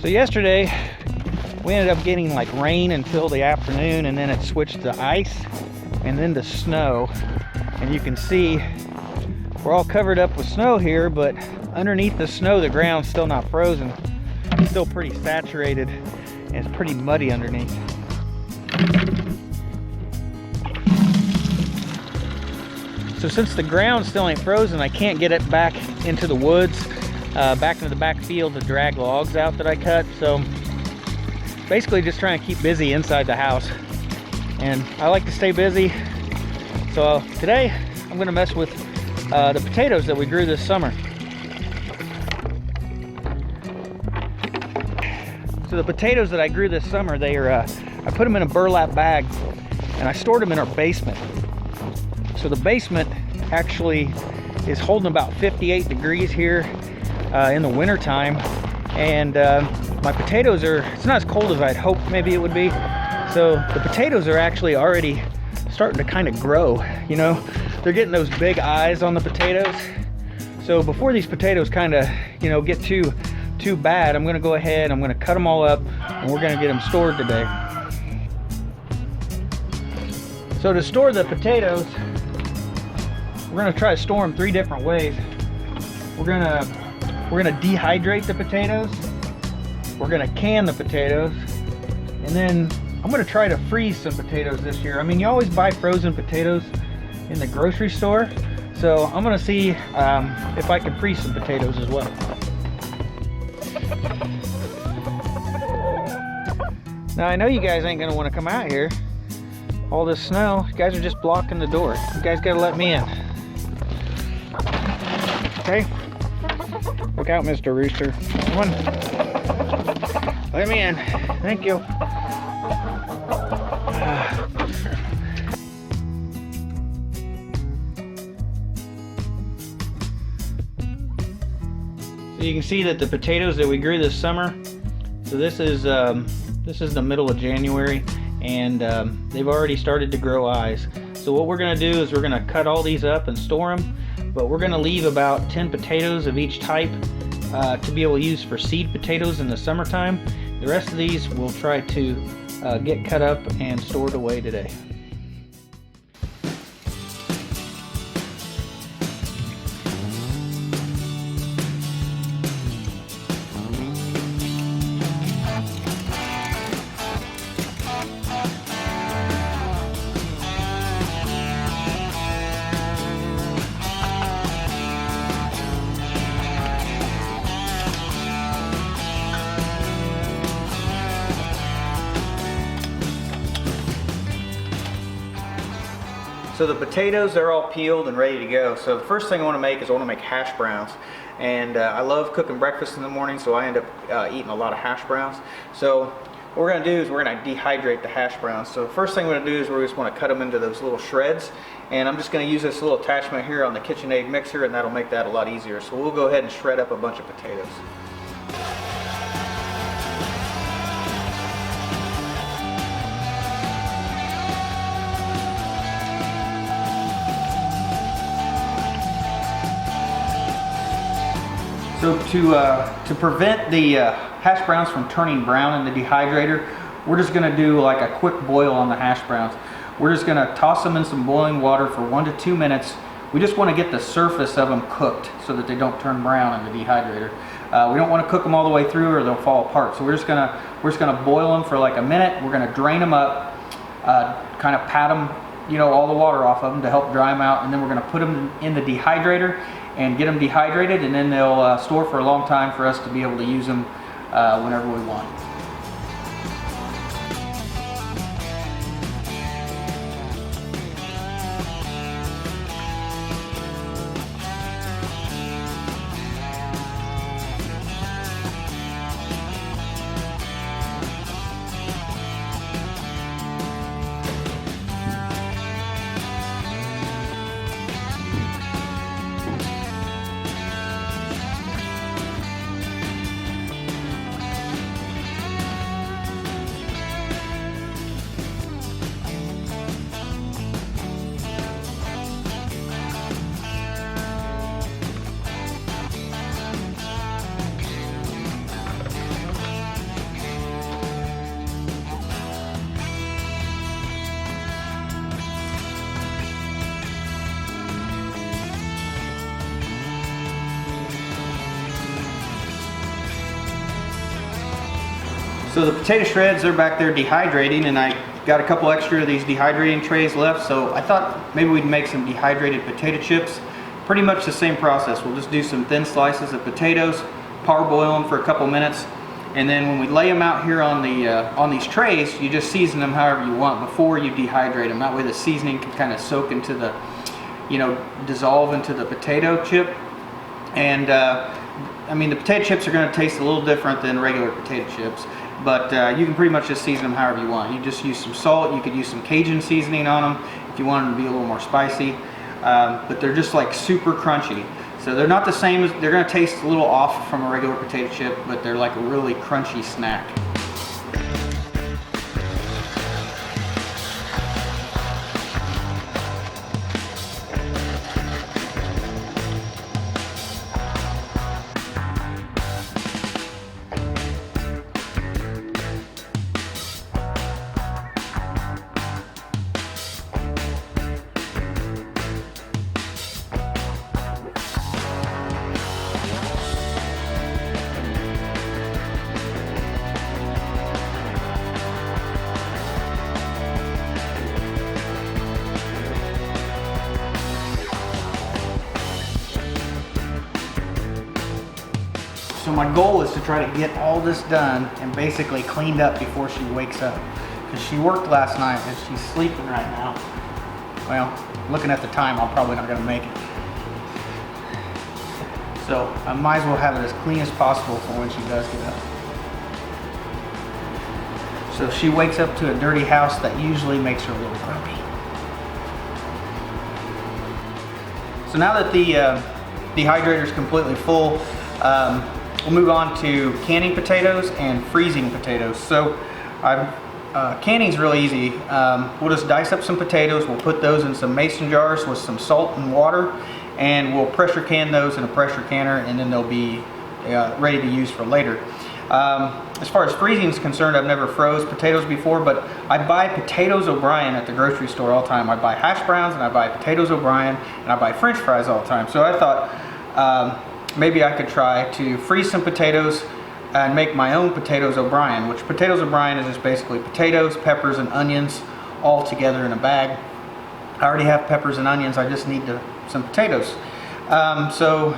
So yesterday we ended up getting like rain until the afternoon, and then it switched to ice and then to snow. And you can see we're all covered up with snow here, but underneath the snow the ground's still not frozen. It's still pretty saturated and it's pretty muddy underneath. So since the ground still ain't frozen, I can't get it back into the woods, back into the back field to drag logs out that I cut. So basically just trying to keep busy inside the house. And I like to stay busy. So today I'm gonna mess with the potatoes that we grew this summer. So the potatoes that I grew this summer, I put them in a burlap bag and I stored them in our basement. So the basement actually is holding about 58 degrees here in the winter time, and my potatoes it's not as cold as I'd hoped maybe it would be. So the potatoes are actually already starting to kind of grow, you know. They're getting those big eyes on the potatoes. So before these potatoes kind of, you know, get too bad, I'm gonna go ahead, I'm gonna cut them all up and we're gonna get them stored today. So to store the potatoes, we're gonna try to store them 3 different ways. We're gonna dehydrate the potatoes, we're gonna can the potatoes, and then I'm gonna try to freeze some potatoes this year. I mean, you always buy frozen potatoes in the grocery store, so I'm gonna see if I can freeze some potatoes as well. Now I know you guys ain't gonna want to come out here. All this snow, you guys are just blocking the door. You guys gotta let me in. Okay? Look out, Mr. Rooster. Come on. Let me in. Thank you. So you can see that the potatoes that we grew this summer, so this is the middle of January, and they've already started to grow eyes. So what we're gonna do is we're gonna cut all these up and store them, but we're gonna leave about 10 potatoes of each type to be able to use for seed potatoes in the summertime. The rest of these we'll try to get cut up and stored away today. So the potatoes, they're all peeled and ready to go. So the first thing I want to make is I want to make hash browns. And I love cooking breakfast in the morning, so I end up eating a lot of hash browns. So what we're going to do is we're going to dehydrate the hash browns. So the first thing we're going to do is we just want to cut them into those little shreds. And I'm just going to use this little attachment here on the KitchenAid mixer, and that'll make that a lot easier. So we'll go ahead and shred up a bunch of potatoes. So to prevent the hash browns from turning brown in the dehydrator, we're just going to do like a quick boil on the hash browns. We're just going to toss them in some boiling water for 1 to 2 minutes. We just want to get the surface of them cooked so that they don't turn brown in the dehydrator. We don't want to cook them all the way through or they'll fall apart. So we're just gonna boil them for like a minute. We're going to drain them up, kind of pat them, you know, all the water off of them to help dry them out, and then we're going to put them in the dehydrator and get them dehydrated, and then they'll store for a long time for us to be able to use them whenever we want. So the potato shreds, they're back there dehydrating, and I got a couple extra of these dehydrating trays left, so I thought maybe we'd make some dehydrated potato chips. Pretty much the same process. We'll just do some thin slices of potatoes, parboil them for a couple minutes, and then when we lay them out here on these trays, you just season them however you want before you dehydrate them. That way the seasoning can kind of soak into the, dissolve into the potato chip. And I mean, the potato chips are going to taste a little different than regular potato chips, but you can pretty much just season them however you want. You just use some salt. You could use some Cajun seasoning on them if you want them to be a little more spicy. But they're just like super crunchy. So they're not the same as, they're going to taste a little off from a regular potato chip, but they're like a really crunchy snack. So my goal is to try to get all this done and basically cleaned up before she wakes up. Because she worked last night and she's sleeping right now. Well, looking at the time, I'm probably not going to make it. So I might as well have it as clean as possible for when she does get up. So if she wakes up to a dirty house, that usually makes her a little grumpy. So now that the dehydrator is completely full, we'll move on to canning potatoes and freezing potatoes. So canning's really easy. We'll just dice up some potatoes, we'll put those in some mason jars with some salt and water, and we'll pressure can those in a pressure canner, and then they'll be ready to use for later. As far as freezing is concerned, I've never froze potatoes before, but I buy potatoes O'Brien at the grocery store all the time. I buy hash browns, and I buy potatoes O'Brien, and I buy French fries all the time. So I thought maybe I could try to freeze some potatoes and make my own potatoes O'Brien, which potatoes O'Brien is just basically potatoes, peppers, and onions all together in a bag. I already have peppers and onions, I just need some potatoes. So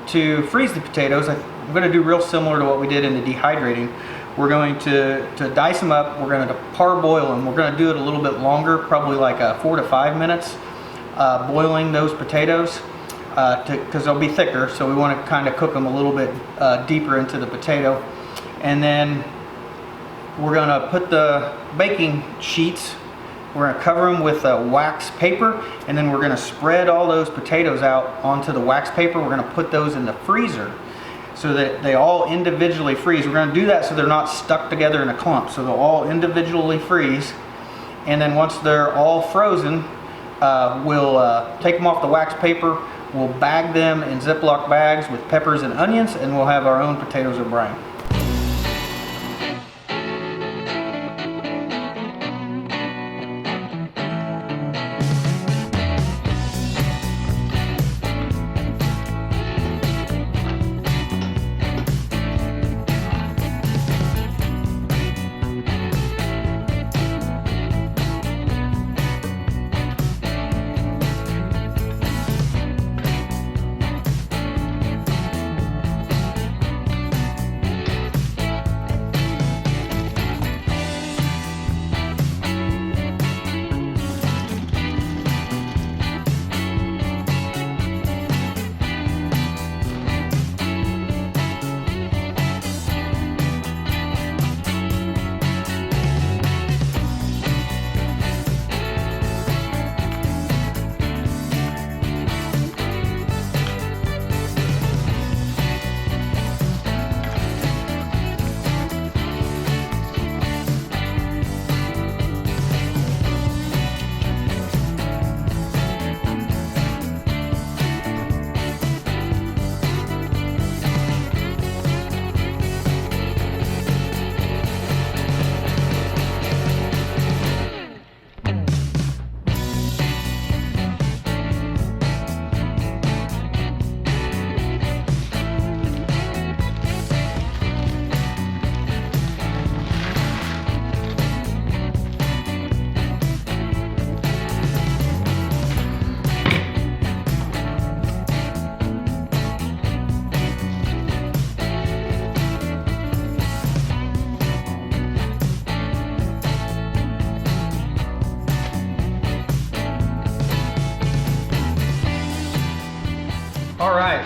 to freeze the potatoes, I'm going to do real similar to what we did in the dehydrating. We're going to dice them up, we're going to parboil them. We're going to do it a little bit longer, probably like 4 to 5 minutes, boiling those potatoes. Because they'll be thicker, so we want to kind of cook them a little bit deeper into the potato. And then we're going to put the baking sheets, we're going to cover them with wax paper, and then we're going to spread all those potatoes out onto the wax paper. We're going to put those in the freezer so that they all individually freeze. We're going to do that so they're not stuck together in a clump, so they'll all individually freeze. And then once they're all frozen, we'll take them off the wax paper. We'll bag them in Ziploc bags with peppers and onions, and we'll have our own potatoes O'Brien.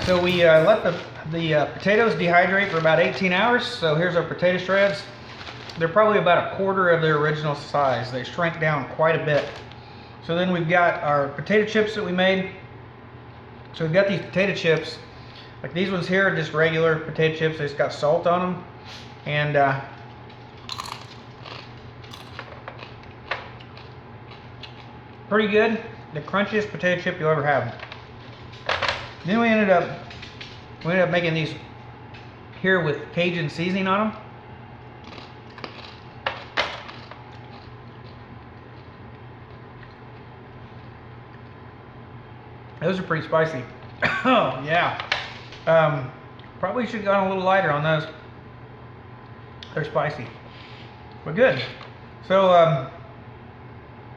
right, so we let the potatoes dehydrate for about 18 hours. So here's our potato shreds. They're probably about a quarter of their original size. They shrank down quite a bit. So then we've got our potato chips that we made. So we've got these potato chips, like these ones here are just regular potato chips. They just got salt on them. And pretty good. The crunchiest potato chip you'll ever have. Then we ended up making these here with Cajun seasoning on them. Those are pretty spicy. Oh yeah. Probably should have gone a little lighter on those. They're spicy, but good. So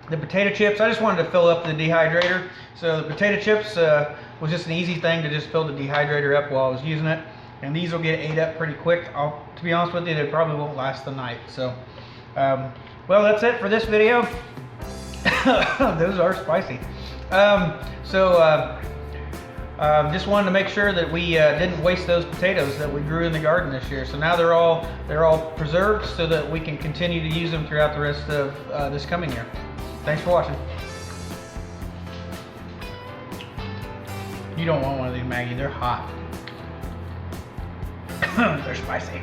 the potato chips, I just wanted to fill up the dehydrator. So the potato chips was just an easy thing to just fill the dehydrator up while I was using it. And these will get ate up pretty quick. To be honest with you, they probably won't last the night. So, well, that's it for this video. Those are spicy. Just wanted to make sure that we didn't waste those potatoes that we grew in the garden this year. So now they're all preserved so that we can continue to use them throughout the rest of this coming year. Thanks for watching. You don't want one of these, Maggie. They're hot. They're spicy.